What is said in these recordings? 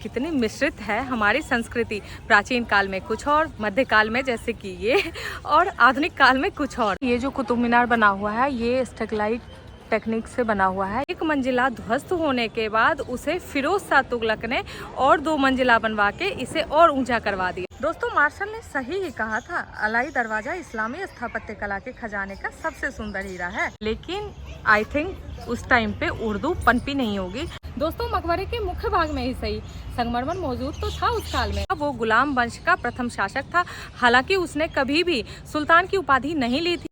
कितनी मिश्रित है हमारी संस्कृति। प्राचीन काल में कुछ और, मध्यकाल में जैसे कि ये, और आधुनिक काल में कुछ और। ये जो कुतुब मीनार बना हुआ है ये स्टेलाइट टेक्निक से बना हुआ है। एक मंजिला ध्वस्त होने के बाद उसे फिरोज शाह तुगलक ने और 2 मंजिला बनवा के इसे और ऊंचा करवा दिया। दोस्तों मार्शल ने सही ही कहा था, अलाई दरवाजा इस्लामी स्थापत्य कला के खजाने का सबसे सुंदर हीरा है। लेकिन आई थिंक उस टाइम पे उर्दू पनपी नहीं होगी। दोस्तों मकबरे के मुख्य भाग में ही सही संगमरमर मौजूद तो था उस काल में। वो गुलाम वंश का प्रथम शासक था, हालांकि उसने कभी भी सुल्तान की उपाधि नहीं ली थी।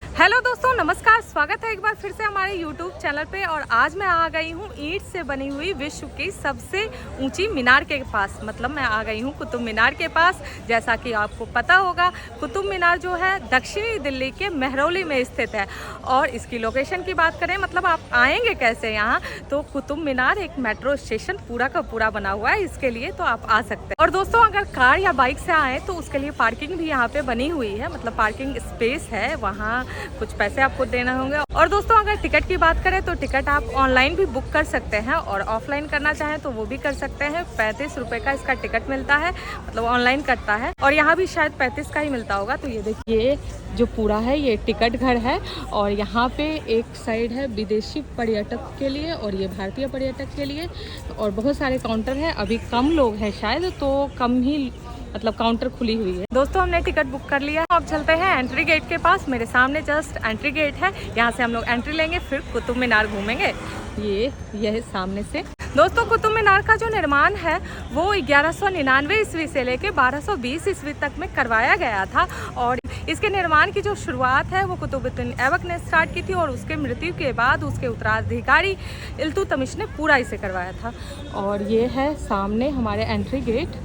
हेलो दोस्तों नमस्कार, स्वागत है एक बार फिर से हमारे YouTube चैनल पे। और आज मैं आ गई हूँ ईंट से बनी हुई विश्व की सबसे ऊंची मीनार के पास, मतलब मैं आ गई हूँ कुतुब मीनार के पास। जैसा कि आपको पता होगा कुतुब मीनार जो है दक्षिणी दिल्ली के महरौली में स्थित है। और इसकी लोकेशन की बात करें, मतलब आप आएंगे कैसे यहाँ, तो कुतुब मीनार एक मेट्रो स्टेशन पूरा का पूरा बना हुआ है इसके लिए, तो आप आ सकते हैं। और दोस्तों अगर कार या बाइक से आए तो उसके लिए पार्किंग भी यहाँ पे बनी हुई है, मतलब पार्किंग स्पेस है, वहाँ कुछ पैसे आपको देना होंगे। और दोस्तों अगर टिकट की बात करें तो टिकट आप ऑनलाइन भी बुक कर सकते हैं और ऑफलाइन करना चाहें तो वो भी कर सकते हैं। 35 रुपए का इसका टिकट मिलता है, मतलब ऑनलाइन कटता है। और यहाँ भी शायद 35 का ही मिलता होगा। तो ये देखिए जो पूरा है ये टिकट घर है। और यहाँ पे एक साइड है विदेशी पर्यटक के लिए और ये भारतीय पर्यटक के लिए। और बहुत सारे काउंटर है, अभी कम लोग हैं शायद, तो कम ही मतलब काउंटर खुली हुई है। दोस्तों हमने टिकट बुक कर लिया, अब चलते हैं एंट्री गेट के पास। मेरे सामने जस्ट एंट्री गेट है, यहाँ से हम लोग एंट्री लेंगे, फिर कुतुब मीनार घूमेंगे। ये सामने से। दोस्तों कुतुब मीनार का जो निर्माण है वो 1199 ईस्वी से लेके 1220 ईस्वी तक में करवाया गया था। और इसके निर्माण की जो शुरुआत है वो कुतुबुद्दीन ऐबक ने स्टार्ट की थी और उसके मृत्यु के बाद उसके उत्तराधिकारी इल्तुतमिश ने पूरा इसे करवाया था। और ये है सामने हमारे एंट्री गेट।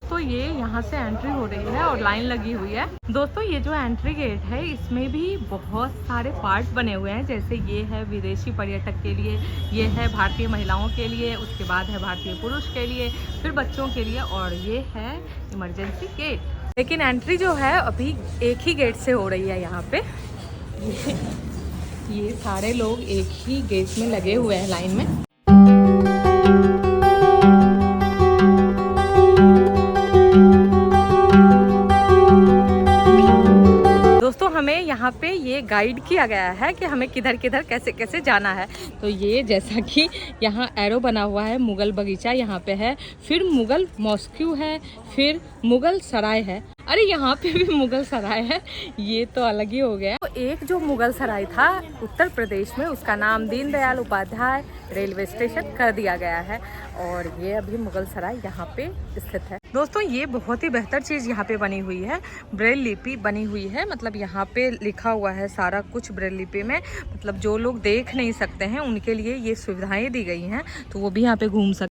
तो ये यहाँ से एंट्री हो रही है और लाइन लगी हुई है। दोस्तों ये जो एंट्री गेट है इसमें भी बहुत सारे पार्ट्स बने हुए हैं, जैसे ये है विदेशी पर्यटक के लिए, ये है भारतीय महिलाओं के लिए, उसके बाद है भारतीय पुरुष के लिए, फिर बच्चों के लिए, और ये है इमरजेंसी गेट। लेकिन एंट्री जो है अभी एक ही गेट से हो रही है यहाँ पे। ये सारे लोग एक ही गेट में लगे हुए हैं लाइन में। हमें यहाँ पे ये गाइड किया गया है कि हमें किधर किधर कैसे कैसे जाना है। तो ये जैसा कि यहाँ एरो बना हुआ है, मुगल बगीचा यहाँ पे है, फिर मुगल मॉस्क्यू है, फिर मुगल सराय है। अरे यहाँ पे भी मुगल सराय है, ये तो अलग ही हो गया। तो एक जो मुगल सराय था उत्तर प्रदेश में, उसका नाम दीनदयाल उपाध्याय रेलवे स्टेशन कर दिया गया है। और ये अभी मुगल सराय यहाँ पे स्थित है। दोस्तों ये बहुत ही बेहतर चीज़ यहाँ पे बनी हुई है, ब्रेल लिपि बनी हुई है, मतलब यहाँ पे लिखा हुआ है सारा कुछ ब्रेल लिपि में। मतलब जो लोग देख नहीं सकते हैं उनके लिए ये सुविधाएं दी गई हैं, तो वो भी यहाँ पे घूम सकते।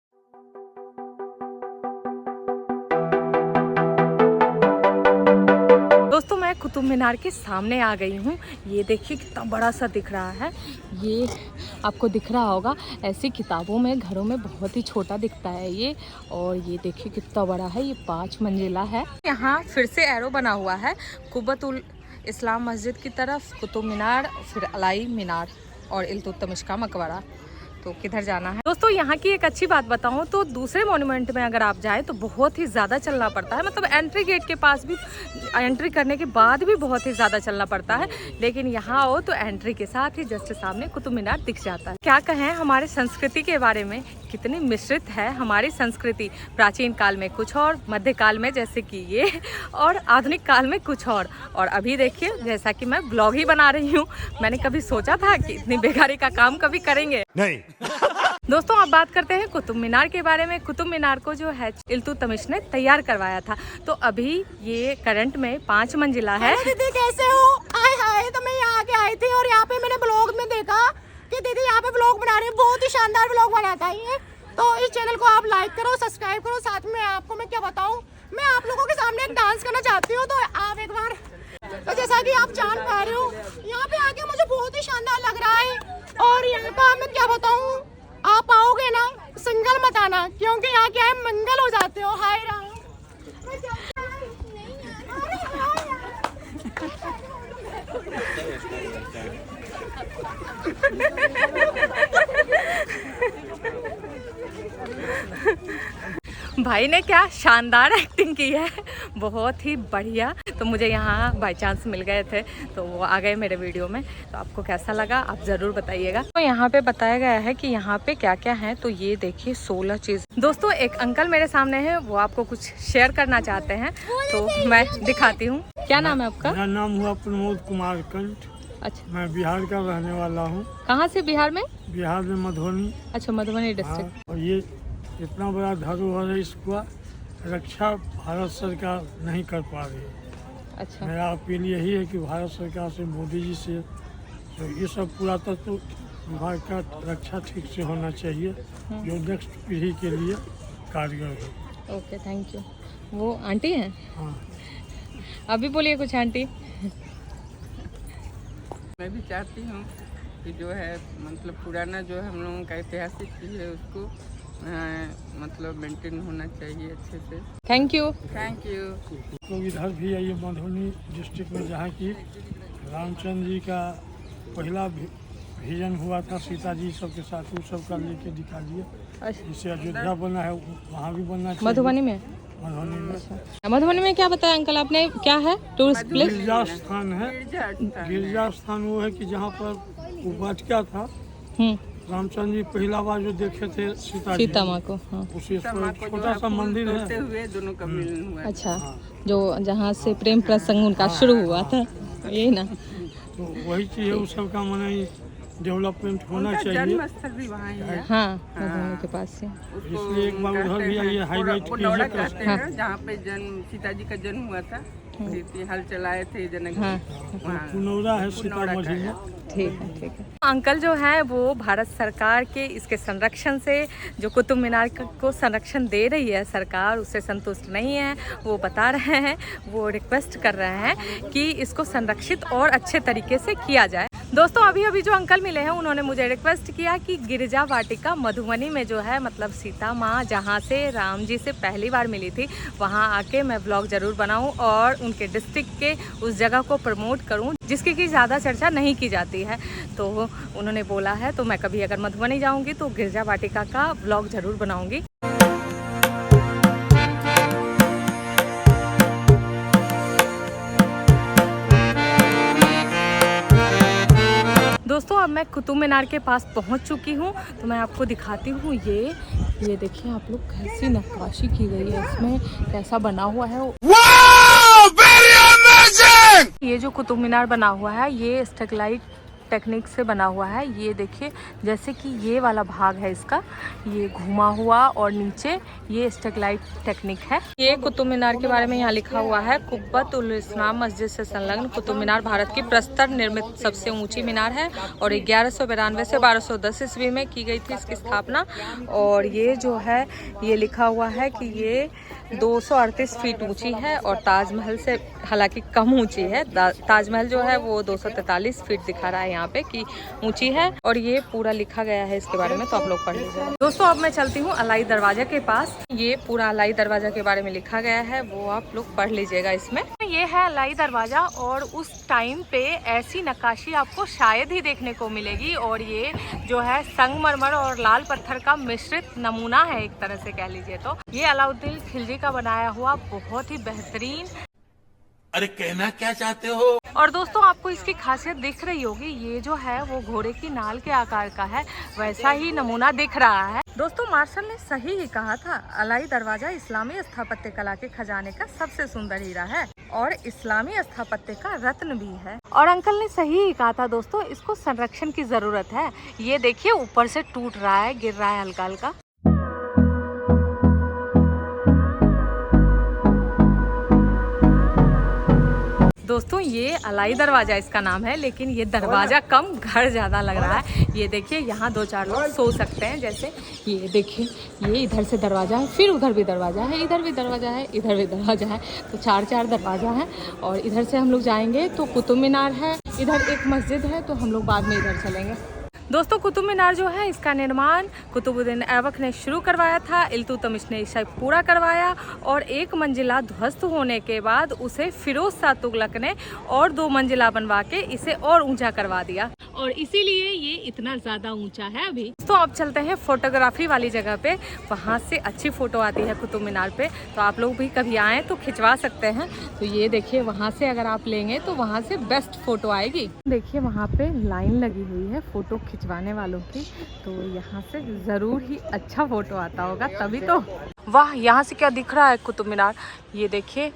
दोस्तों मैं कुतुब मीनार के सामने आ गई हूँ। ये देखिए कितना बड़ा सा दिख रहा है, ये आपको दिख रहा होगा। ऐसी किताबों में घरों में बहुत ही छोटा दिखता है ये। और ये देखिए कितना बड़ा है, ये 5 मंजिला है। यहाँ फिर से एरो बना हुआ है कुब्बतुल इस्लाम मस्जिद की तरफ, कुतुब मीनार, फिर अलाई मीनार और इल्तुतमिश का मकबरा। तो किधर जाना है। दोस्तों यहाँ की एक अच्छी बात बताऊँ तो दूसरे मॉन्यूमेंट में अगर आप जाएं तो बहुत ही ज़्यादा चलना पड़ता है, मतलब एंट्री गेट के पास भी एंट्री करने के बाद भी बहुत ही ज़्यादा चलना पड़ता है। लेकिन यहाँ आओ तो एंट्री के साथ ही जस्ट सामने कुतुब मीनार दिख जाता है। क्या कहें हमारे संस्कृति के बारे में, कितनी मिश्रित है हमारी संस्कृति। प्राचीन काल में कुछ और, मध्यकाल में जैसे कि ये, और आधुनिक काल में कुछ और अभी देखिए जैसा कि मैं ब्लॉग ही बना रही हूँ। मैंने कभी सोचा था कि इतनी बेकारी का काम कभी करेंगे, नहीं। दोस्तों अब बात करते हैं कुतुब मीनार के बारे में। कुतुब मीनार को जो है इल्तुतमिश ने तैयार करवाया था। तो अभी ये करंट में 5 मंजिला है। दीदी कैसे हो? हाय हाय, तो मैं यहाँ आके आई थी और यहाँ पे मैंने ब्लॉग में देखा कि दीदी यहाँ पे ब्लॉग बना रही है, बहुत ही शानदार ब्लॉग बनाता है ये। तो इस चैनल को आप लाइक करो, सब्सक्राइब करो। साथ में आपको मैं क्या बताऊँ, मैं आप लोगों के सामने एक डांस करना चाहती हूँ, तो आप एक बार, तो जैसा कि आप जान पा रहे हो यहाँ पे आके मुझे बहुत ही शानदार लग रहा है। और यहाँ का मैं क्या बताऊँ, आप आओगे ना सिंगल मत आना, क्योंकि यहाँ क्या है मंगल हो जाते हो। हाय राम। भाई ने क्या शानदार एक्टिंग की है, बहुत ही बढ़िया। तो मुझे यहाँ बाय चांस मिल गए थे तो वो आ गए मेरे वीडियो में। तो आपको कैसा लगा आप ज़रूर बताइएगा। तो यहाँ पे बताया गया है कि यहाँ पे क्या क्या है। तो ये देखिए 16 चीज़। दोस्तों एक अंकल मेरे सामने है, वो आपको कुछ शेयर करना चाहते हैं तो मैं दिखाती हूँ। क्या नाम है आपका? मेरा नाम हुआ प्रमोद कुमार कंठ। अच्छा, मैं बिहार का रहने वाला हूँ। कहाँ से? बिहार में? बिहार में मधुबनी। अच्छा, मधुबनी हाँ, डिस्ट्रिक्ट। और ये इतना बड़ा धरोहर है, इसका रक्षा भारत सरकार नहीं कर पा रही है। अच्छा, मेरा अपील यही है कि भारत सरकार से, मोदी जी से, तो ये सब पुरातत्व विभाग का रक्षा ठीक से होना चाहिए जो नेक्स्ट पीढ़ी के लिए कारगर हो। Okay, thank you. वो आंटी हैं? हाँ, अभी बोलिए कुछ आंटी। मैं भी चाहती हूँ कि जो है मतलब पुराना जो हम लोगों का ऐतिहासिक चीज़ है उसको मतलब मेंटेन होना चाहिए अच्छे से। Thank you. Thank you. तो इधर भी है ये मधुबनी डिस्ट्रिक्ट में, जहाँ की रामचंद्र जी का पहला विजन हुआ था सीता जी सबके साथ, वो सब का लेके दिखा दिया। अच्छा, जिससे अयोध्या बना है वहाँ भी बनना चाहिए। मधुबनी में? मधुबनी में अच्छा, मधुबनी में क्या बताया अंकल आपने, क्या है टूरिस्ट प्लेस? गिरजा स्थान है। गिरजा स्थान गिरजा स्थान वो है कि जहाँ पर वो भटका था रामचंद्र जी, पहला बार जो देखे थे सीता माँ को। हाँ, उसी माँ को छोटा सा मंदिर तोड़ते है। हुए दोनों का मिलन हुआ। अच्छा, जो जहाँ से प्रेम प्रसंग उनका शुरू हुआ था, यही ना? तो वही चीज़ है, उस सब का माने डेवलपमेंट होना उनका चाहिए। जन्म स्थल भी वहाँ ही है। हाँ, मधुबनी के पास से। उसको इसलिए एक बार उधर भी आइए, हाईलाइट पुनौरा कीजिए। कहते हैं जहाँ पे जन्म सीता जी का जन्म हुआ था। हल चलाए थे जनक हाँ, वहाँ पुनौरा है सीतामढ़ी में। ठीक है, ठीक है। अंकल जो है वो भारत सरकार के इसके संरक्षण से, जो कुतुब मीनार को संरक्षण दे रही है सरकार, उससे संतुष्ट नहीं है। वो बता रहे हैं, वो रिक्वेस्ट कर रहे हैं कि इसको संरक्षित और अच्छे तरीके से किया जाए। दोस्तों अभी अभी जो अंकल मिले हैं उन्होंने मुझे रिक्वेस्ट किया कि गिरजा वाटिका मधुबनी में जो है, मतलब सीता माँ जहाँ से राम जी से पहली बार मिली थी, वहाँ आके मैं ब्लॉग ज़रूर बनाऊँ और उनके डिस्ट्रिक्ट के उस जगह को प्रमोट करूँ जिसकी कि ज़्यादा चर्चा नहीं की जाती है। तो उन्होंने बोला है तो मैं कभी अगर मधुबनी जाऊँगी तो गिरजा वाटिका का ब्लॉग ज़रूर बनाऊँगी। दोस्तों अब मैं कुतुब मीनार के पास पहुंच चुकी हूं, तो मैं आपको दिखाती हूं। ये देखिए आप लोग, कैसी नक्काशी की गई है इसमें, कैसा बना हुआ है। ये जो कुतुब मीनार बना हुआ है ये स्टेलाइट टेक्निक से बना हुआ है। ये देखिए जैसे कि ये वाला भाग है इसका, ये घुमा हुआ, और नीचे ये स्टेलाइट टेक्निक है। ये कुतुब मीनार के बारे में यहाँ लिखा हुआ है, कुब्बत उल इस्लाम मस्जिद से संलग्न कुतुब मीनार भारत की प्रस्तर निर्मित सबसे ऊंची मीनार है और 1192 से 1210 ईस्वी में की गई थी इसकी स्थापना। और ये जो है ये लिखा हुआ है कि ये 238 फीट ऊंची है और ताजमहल से हालांकि कम ऊंची है। ताजमहल जो है वो 243 फीट दिखा रहा है यहाँ पे कि ऊंची है, और ये पूरा लिखा गया है इसके बारे में, तो आप लोग पढ़ लीजिए। दोस्तों अब मैं चलती हूँ अलाई दरवाजा के पास। ये पूरा अलाई दरवाजा के बारे में लिखा गया है, वो आप लोग पढ़ लीजिएगा इसमें। ये है अलाई दरवाजा और उस टाइम पे ऐसी नक्काशी आपको शायद ही देखने को मिलेगी। और ये जो है संगमरमर और लाल पत्थर का मिश्रित नमूना है एक तरह से कह लीजिए तो। ये अलाउद्दीन खिलजी का बनाया हुआ बहुत ही बेहतरीन। अरे कहना क्या चाहते हो? और दोस्तों आपको इसकी खासियत दिख रही होगी, ये जो है वो घोड़े की नाल के आकार का है, वैसा ही नमूना दिख रहा है। दोस्तों मार्शल ने सही ही कहा था, अलाई दरवाजा इस्लामी स्थापत्य कला के खजाने का सबसे सुंदर हीरा है और इस्लामी स्थापत्य का रत्न भी है। और अंकल ने सही ही कहा था दोस्तों, इसको संरक्षण की जरूरत है। ये देखिए ऊपर से टूट रहा है, गिर रहा है हल्का हल्का। दोस्तों ये अलाई दरवाजा इसका नाम है, लेकिन ये दरवाजा कम घर ज़्यादा लग रहा है। ये देखिए यहाँ 2-4 लोग सो सकते हैं। जैसे ये देखिए, ये इधर से दरवाज़ा है, फिर उधर भी दरवाज़ा है, इधर भी दरवाज़ा है, इधर भी दरवाज़ा है, तो 4 दरवाज़ा है। और इधर से हम लोग जाएंगे तो कुतुब मीनार है, इधर एक मस्जिद है, तो हम लोग बाद में इधर चलेंगे। दोस्तों कुतुब मीनार जो है इसका निर्माण कुतुबुद्दीन ऐबक ने शुरू करवाया था, इल्तुतमिश ने इसे पूरा करवाया और 1 मंजिला ध्वस्त होने के बाद उसे फिरोज शाह तुगलक ने और 2 मंजिला बनवा के इसे और ऊंचा करवा दिया। और इसीलिए ये इतना ज़्यादा ऊंचा है अभी। तो अब चलते हैं फोटोग्राफी वाली जगह पे, वहाँ से अच्छी फ़ोटो आती है कुतुब मीनार पे, तो आप लोग भी कभी आएँ तो खिंचवा सकते हैं। तो ये देखिए वहाँ से अगर आप लेंगे तो वहाँ से बेस्ट फ़ोटो आएगी। देखिए वहाँ पे लाइन लगी हुई है फ़ोटो खिंचवाने वालों की, तो यहाँ से ज़रूर ही अच्छा फ़ोटो आता होगा तभी तो। वाह, यहाँ से क्या दिख रहा है कुतुब मीनार, ये देखिए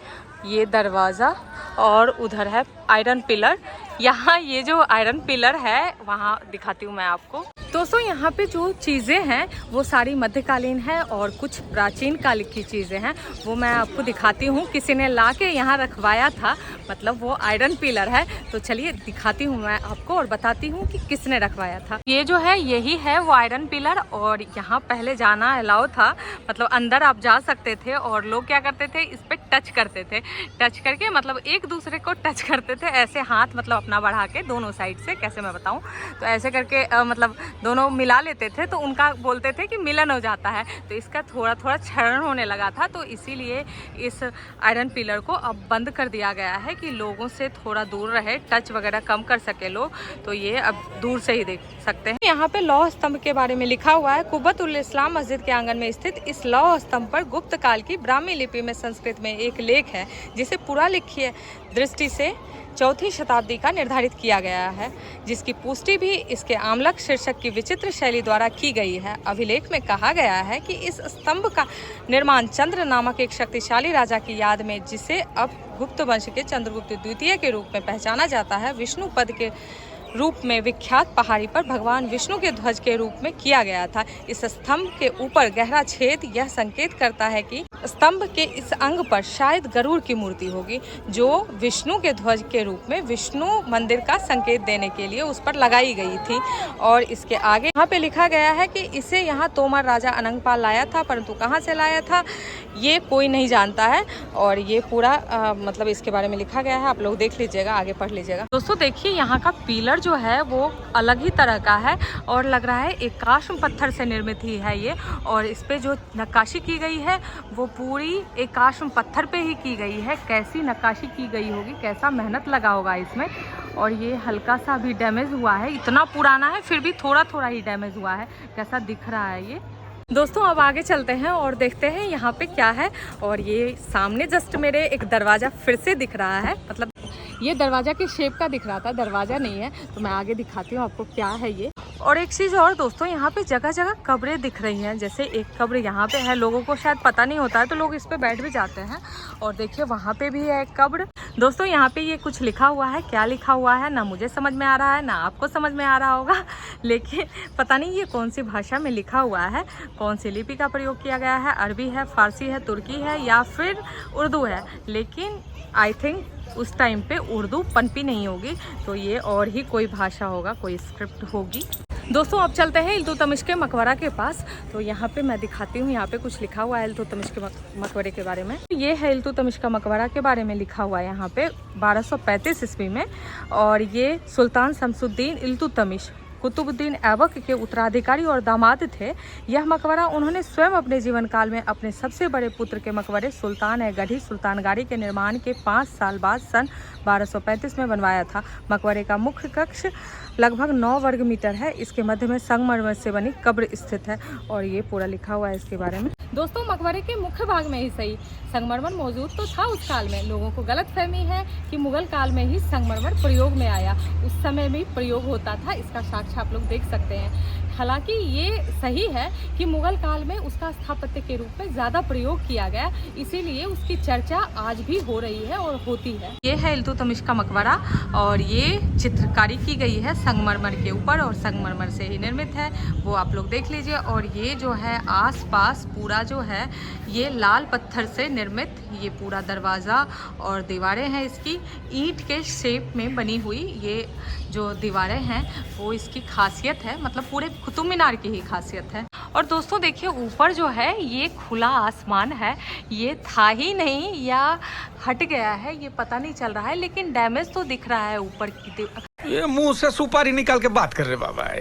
ये दरवाज़ा और उधर है आयरन पिलर। यहाँ ये जो आयरन पिलर है वहाँ दिखाती हूँ मैं आपको। दोस्तों यहाँ पे जो चीज़ें हैं वो सारी मध्यकालीन है और कुछ प्राचीन काल की चीज़ें हैं, वो मैं आपको दिखाती हूँ। किसी ने ला के यहाँ रखवाया था, मतलब वो आयरन पिलर है। तो चलिए दिखाती हूँ मैं आपको और बताती हूँ कि किसने रखवाया था। ये जो है यही है वो आयरन पिलर, और यहाँ पहले जाना अलाउ था, मतलब अंदर आप जा सकते थे और लोग क्या करते थे इस पर टच करते थे, टच करके मतलब एक दूसरे को टच करते थे ऐसे, हाथ मतलब अपना बढ़ा के दोनों साइड से, कैसे मैं बताऊँ, तो ऐसे करके मतलब दोनों मिला लेते थे, तो उनका बोलते थे कि मिलन हो जाता है। तो इसका थोड़ा थोड़ा क्षरण होने लगा था, तो इसीलिए इस आयरन पिलर को अब बंद कर दिया गया है कि लोगों से थोड़ा दूर रहे, टच वगैरह कम कर सके लोग। तो ये अब दूर से ही देख सकते हैं। यहाँ पे लौह स्तंभ के बारे में लिखा हुआ है। कुब्बतुल इस्लाम मस्जिद के आंगन में स्थित इस लौह स्तंभ पर गुप्त काल की ब्राह्मी लिपि में संस्कृत में एक लेख है, जिसे पुरालेखीय दृष्टि से 4वीं शताब्दी का निर्धारित किया गया है, जिसकी पुष्टि भी इसके आमलक शीर्षक की विचित्र शैली द्वारा की गई है। अभिलेख में कहा गया है कि इस स्तंभ का निर्माण चंद्र नामक एक शक्तिशाली राजा की याद में, जिसे अब गुप्त वंश के चंद्रगुप्त द्वितीय के रूप में पहचाना जाता है, विष्णु पद के रूप में विख्यात पहाड़ी पर भगवान विष्णु के ध्वज के रूप में किया गया था। इस स्तंभ के ऊपर गहरा छेद यह संकेत करता है कि स्तंभ के इस अंग पर शायद गरुड़ की मूर्ति होगी, जो विष्णु के ध्वज के रूप में विष्णु मंदिर का संकेत देने के लिए उस पर लगाई गई थी। और इसके आगे यहाँ पे लिखा गया है कि इसे यहाँ तोमर राजा अनंगपाल लाया था, परंतु कहाँ से लाया था ये कोई नहीं जानता है। और ये पूरा मतलब इसके बारे में लिखा गया है, आप लोग देख लीजिएगा, आगे पढ़ लीजिएगा। दोस्तों देखिए यहाँ का पिलर जो है वो अलग ही तरह का है और लग रहा है एकाश्म पत्थर से निर्मित ही है ये, और इस पे जो नक्काशी की गई है वो पूरी एकाश्म पत्थर पे ही की गई है। कैसी नक्काशी की गई होगी, कैसा मेहनत लगा होगा इसमें। और ये हल्का सा भी डैमेज हुआ है, इतना पुराना है फिर भी थोड़ा थोड़ा ही डैमेज हुआ है, कैसा दिख रहा है ये। दोस्तों अब आगे चलते हैं और देखते हैं यहाँ पे क्या है। और ये सामने जस्ट मेरे एक दरवाज़ा फिर से दिख रहा है, मतलब ये दरवाज़ा के शेप का दिख रहा था, दरवाज़ा नहीं है। तो मैं आगे दिखाती हूँ आपको क्या है ये। और एक चीज़ और दोस्तों, यहाँ पे जगह जगह कब्रें दिख रही हैं। जैसे एक कब्र यहाँ पे है, लोगों को शायद पता नहीं होता है तो लोग इस पे बैठ भी जाते हैं। और देखिए वहाँ पे भी है एक कब्र। दोस्तों यहाँ पे ये कुछ लिखा हुआ है, क्या लिखा हुआ है ना मुझे समझ में आ रहा है ना आपको समझ में आ रहा होगा, लेकिन पता नहीं ये कौन सी भाषा में लिखा हुआ है, कौन सी लिपि का प्रयोग किया गया है, अरबी है, फारसी है, तुर्की है या फिर उर्दू है। लेकिन आई थिंक उस टाइम पे उर्दू पनपी नहीं होगी, तो ये और ही कोई भाषा होगा, कोई स्क्रिप्ट होगी। दोस्तों अब चलते हैं इल्तुतमिश के मकबरा के पास। तो यहाँ पे मैं दिखाती हूँ, यहाँ पे कुछ लिखा हुआ है इल्तुतमिश के मकबरे के बारे में। ये है इल्तुतमिश का मकबरा के बारे में लिखा हुआ है यहाँ पे 1235 ईस्वी में। और ये सुल्तान शमसुद्दीन इल्तुतमिश कुतुबुद्दीन ऐबक के उत्तराधिकारी और दामाद थे। यह मकबरा उन्होंने स्वयं अपने जीवन काल में अपने सबसे बड़े पुत्र के मकबरे सुल्तान ए गढ़ी सुल्तानगारी के निर्माण के 5 साल बाद सन 1235 में बनवाया था। मकबरे का मुख्य कक्ष लगभग 9 वर्ग मीटर है। इसके मध्य में संगमरमर से बनी कब्र स्थित है। और ये पूरा लिखा हुआ है इसके बारे में। दोस्तों मकबरे के मुख्य भाग में ही सही संगमरमर मौजूद तो था उस काल में। लोगों को गलतफहमी है कि मुगल काल में ही संगमरमर प्रयोग में आया, उस समय भी प्रयोग होता था। इसका साक्ष्य आप लोग देख सकते हैं। हालांकि ये सही है कि मुगल काल में उसका स्थापत्य के रूप में ज़्यादा प्रयोग किया गया, इसीलिए उसकी चर्चा आज भी हो रही है और होती है। ये है इल्तुतमिश का मकबरा और ये चित्रकारी की गई है संगमरमर के ऊपर और संगमरमर से ही निर्मित है, वो आप लोग देख लीजिए। और ये जो है आसपास पूरा जो है ये लाल पत्थर से निर्मित ये पूरा दरवाज़ा और दीवारें हैं इसकी ईंट के शेप में बनी हुई। ये जो दीवारें हैं वो इसकी खासियत है, मतलब पूरे कुतुब मीनार की ही खासियत है। और दोस्तों देखिए ऊपर जो है ये खुला आसमान है, ये था ही नहीं या हट गया है ये पता नहीं चल रहा है, लेकिन डैमेज तो दिख रहा है ऊपर की ये मुंह से सुपारी निकाल के बात कर रहे बाबा।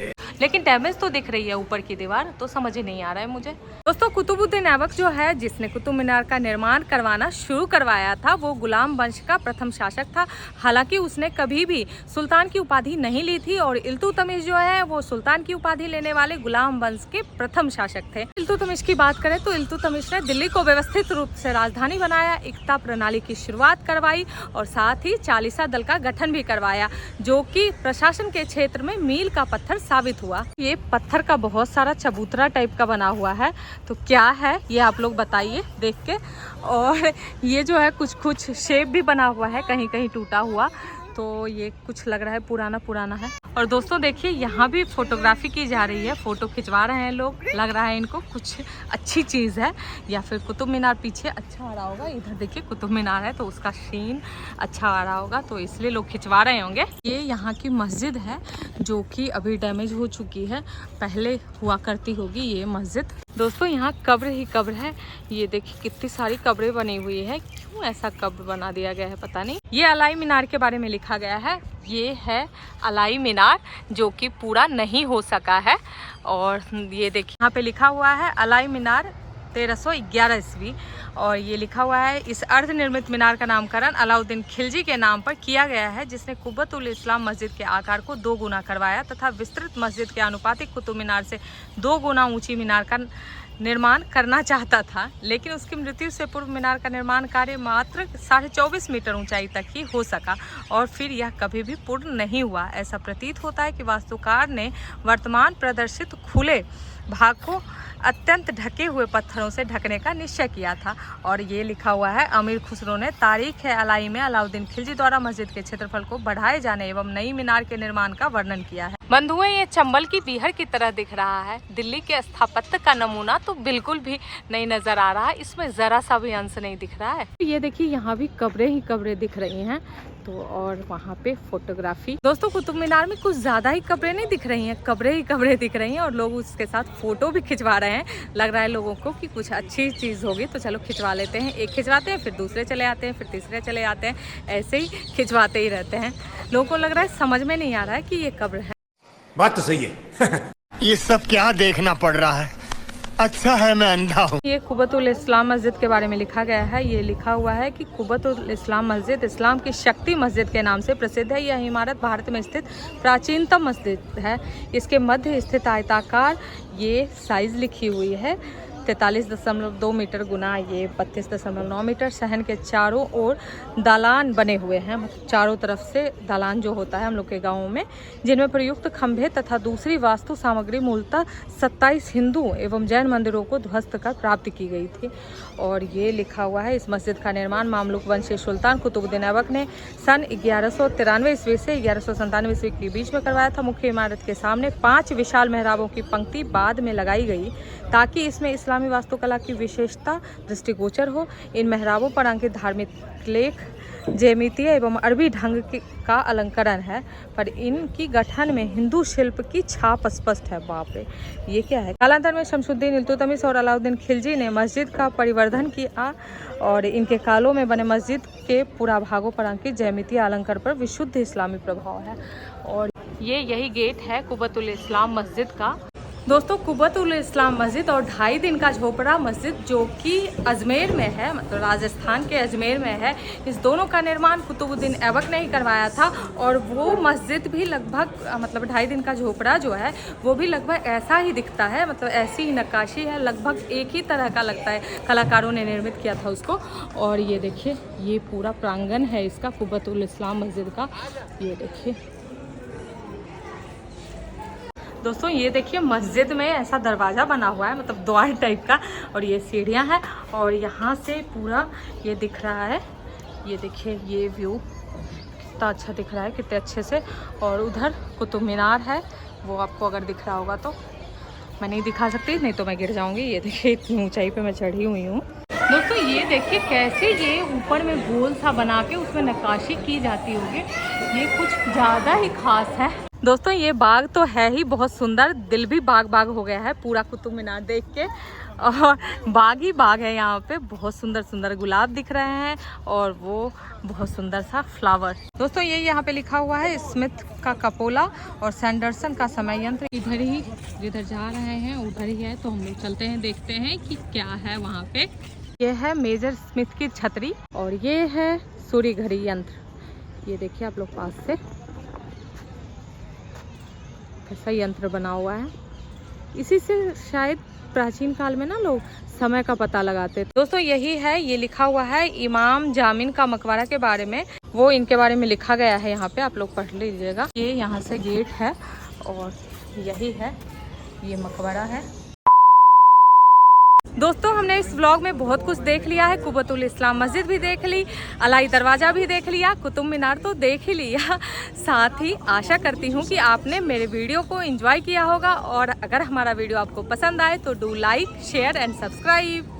लेकिन डैमेज तो दिख रही है ऊपर की दीवार, तो समझ ही नहीं आ रहा है मुझे। दोस्तों कुतुबुद्दीन ऐबक जो है, जिसने कुतुब मीनार का निर्माण करवाना शुरू करवाया था, वो गुलाम वंश का प्रथम शासक था। हालांकि उसने कभी भी सुल्तान की उपाधि नहीं ली थी और इल्तुतमिश जो है वो सुल्तान की उपाधि लेने वाले गुलाम वंश के प्रथम शासक थे। इल्तुतमिश की बात करें तो इल्तुतमिश ने दिल्ली को व्यवस्थित रूप से राजधानी बनाया, एकता प्रणाली की शुरुआत करवाई और साथ ही चालीसा दल का गठन भी करवाया, जो कि प्रशासन के क्षेत्र में मील का पत्थर साबित हुआ। ये पत्थर का बहुत सारा चबूतरा टाइप का बना हुआ है, तो क्या है ये आप लोग बताइए देख के। और ये जो है कुछ शेप भी बना हुआ है, कहीं कहीं टूटा हुआ, तो ये कुछ लग रहा है पुराना है। और दोस्तों देखिए यहाँ भी फोटोग्राफी की जा रही है, फोटो खिंचवा रहे हैं लोग। लग रहा है इनको कुछ अच्छी चीज़ है, या फिर कुतुब मीनार पीछे अच्छा आ रहा होगा। इधर देखिए कुतुब मीनार है तो उसका सीन अच्छा आ रहा होगा, तो इसलिए लोग खिंचवा रहे होंगे। ये यहाँ की मस्जिद है जो कि अभी डैमेज हो चुकी है, पहले हुआ करती होगी ये मस्जिद। दोस्तों यहाँ कब्र ही कब्र है। ये देखिए कितनी सारी कब्रें बनी हुई है, क्यों ऐसा कब्र बना दिया गया है पता नहीं। ये अलाई मीनार के बारे में लिखा गया है। ये है अलाई मीनार जो कि पूरा नहीं हो सका है। और ये देखिए यहाँ पे लिखा हुआ है अलाई मीनार 1311 ईस्वी, और ये लिखा हुआ है इस अर्ध निर्मित मीनार का नामकरण अलाउद्दीन खिलजी के नाम पर किया गया है, जिसने कुब्बतुल इस्लाम मस्जिद के आकार को 2 गुना करवाया तथा विस्तृत मस्जिद के अनुपातिक कुतुब मीनार से 2 गुना ऊंची मीनार का निर्माण करना चाहता था, लेकिन उसकी मृत्यु से पूर्व मीनार का निर्माण कार्य मात्र 24.5 मीटर ऊंचाई तक ही हो सका और फिर यह कभी भी पूर्ण नहीं हुआ। ऐसा प्रतीत होता है कि वास्तुकार ने वर्तमान प्रदर्शित खुले भाग को अत्यंत ढके हुए पत्थरों से ढकने का निश्चय किया था। और ये लिखा हुआ है अमीर खुसरो ने तारीख है अलाई में अलाउद्दीन खिलजी द्वारा मस्जिद के क्षेत्रफल को बढ़ाए जाने एवं नई मीनार के निर्माण का वर्णन किया है। बंधुओं ये चंबल की बीहर की तरह दिख रहा है। दिल्ली के स्थापत्य का नमूना तो बिल्कुल भी नहीं नजर आ रहा है, इसमें जरा सा भी अंश नहीं दिख रहा है। ये देखिए यहाँ भी कब्रें ही कब्रें दिख रही हैं, तो और वहाँ पे फोटोग्राफी। दोस्तों कुतुब मीनार में कुछ ज्यादा ही कब्रें नहीं दिख रही हैं, कब्रें ही कब्रें दिख रही हैं और लोग उसके साथ फोटो भी खिंचवा रहे हैं। लग रहा है लोगों को कि कुछ अच्छी चीज़ होगी तो चलो खिंचवा लेते हैं। एक खिंचवाते हैं फिर दूसरे चले आते हैं, फिर तीसरे चले आते हैं, ऐसे ही खिंचवाते ही रहते हैं। लोगों को लग रहा है समझ में नहीं आ रहा है कि ये कब्र है। बात तो सही है। ये सब क्या देखना पड़ रहा है, अच्छा है मैं अंधा हूँ। ये कुब्बतुल इस्लाम मस्जिद के बारे में लिखा गया है। ये लिखा हुआ है कि कुब्बतुल इस्लाम मस्जिद इस्लाम की शक्ति मस्जिद के नाम से प्रसिद्ध है। यह इमारत भारत में स्थित प्राचीनतम मस्जिद है। इसके मध्य स्थित आयताकार ये साइज लिखी हुई है 43.2 मीटर गुना ये 32.9 मीटर। शहर के चारों ओर दालान बने हुए हैं, मतलब चारों तरफ से दालान जो होता है हम लोग के गाँवों में, जिनमें प्रयुक्त खंभे तथा दूसरी वास्तु सामग्री मूलतः 27 हिंदू एवं जैन मंदिरों को ध्वस्त कर प्राप्त की गई थी। और ये लिखा हुआ है इस मस्जिद का निर्माण मामलुक वंशीय सुल्तान कुतुबुद्दीन ऐबक ने सन 1193 ईस्वी से 1197 ईस्वी के बीच में करवाया था। मुख्य इमारत के सामने 5 विशाल मेहराबों की पंक्ति बाद में लगाई गई ताकि इसमें इस्लामी वास्तुकला की विशेषता दृष्टिगोचर हो। इन मेहराबों पर अंकित धार्मिक लेख ज्यामितीय एवं अरबी ढंग का अलंकरण है, पर इनकी गठन में हिंदू शिल्प की छाप स्पष्ट है। बाप रे, ये क्या है? कालांतर में शमसुद्दीन, इल्तुतमिश और अलाउद्दीन खिलजी ने मस्जिद का परिवर्धन किया और इनके कालों में बने मस्जिद के पूरा भागों पर अंकित ज्यामितीय अलंकार पर विशुद्ध इस्लामी प्रभाव है। और ये यही गेट है कुब्बतुल इस्लाम मस्जिद का। दोस्तों कुब्बतुल इस्लाम मस्जिद और 2.5 दिन का झोपड़ा मस्जिद जो कि अजमेर में है, मतलब राजस्थान के अजमेर में है, इस दोनों का निर्माण कुतुबुद्दीन ऐबक ने ही करवाया था। और वो मस्जिद भी लगभग मतलब 2.5 दिन का झोपड़ा जो है वो भी लगभग ऐसा ही दिखता है, मतलब ऐसी ही नक्काशी है, लगभग एक ही तरह का लगता है, कलाकारों ने निर्मित किया था उसको। और ये देखिए ये पूरा प्रांगण है इसका कुब्बतुल इस्लाम मस्जिद का। ये देखिए दोस्तों, ये देखिए मस्जिद में ऐसा दरवाज़ा बना हुआ है, मतलब द्वार टाइप का, और ये सीढ़ियाँ हैं और यहाँ से पूरा ये दिख रहा है। ये देखिए ये व्यू कितना अच्छा दिख रहा है, कितने अच्छे से। और उधर कुतुब मीनार है, वो आपको अगर दिख रहा होगा तो मैं नहीं दिखा सकती, नहीं तो मैं गिर जाऊँगी। ये देखिए इतनी ऊँचाई पे मैं चढ़ी हुई हूँ। दोस्तों ये देखिए कैसे ये ऊपर में गोल सा बना के उसमें नक्काशी की जाती होगी, ये कुछ ज़्यादा ही खास है। दोस्तों ये बाग तो है ही बहुत सुंदर, दिल भी बाग बाग हो गया है पूरा कुतुब मीनार देख के। और बाग ही बाग है यहाँ पे, बहुत सुंदर सुंदर गुलाब दिख रहे हैं और वो बहुत सुंदर सा फ्लावर। दोस्तों ये यहाँ पे लिखा हुआ है स्मिथ का कपोला और सैंडरसन का समय यंत्र। इधर ही जिधर जा रहे हैं उधर ही है, तो हम लोग चलते हैं देखते हैं कि क्या है वहाँ पे। ये है मेजर स्मिथ की छतरी और ये है सूर्य घड़ी यंत्र। ये देखिए आप लोग पास से कैसा यंत्र बना हुआ है। इसी से शायद प्राचीन काल में ना लोग समय का पता लगाते थे। दोस्तों यही है, ये लिखा हुआ है इमाम जामिन का मकबरा के बारे में, वो इनके बारे में लिखा गया है यहाँ पे, आप लोग पढ़ लीजिएगा। ये यहाँ से गेट है और यही है, ये मकबरा है। दोस्तों हमने इस व्लॉग में बहुत कुछ देख लिया है। कुबतुल इस्लाम मस्जिद भी देख ली, अलाई दरवाज़ा भी देख लिया, कुतुब मीनार तो देख ही लिया। साथ ही आशा करती हूँ कि आपने मेरे वीडियो को एंजॉय किया होगा और अगर हमारा वीडियो आपको पसंद आए तो do like share and subscribe.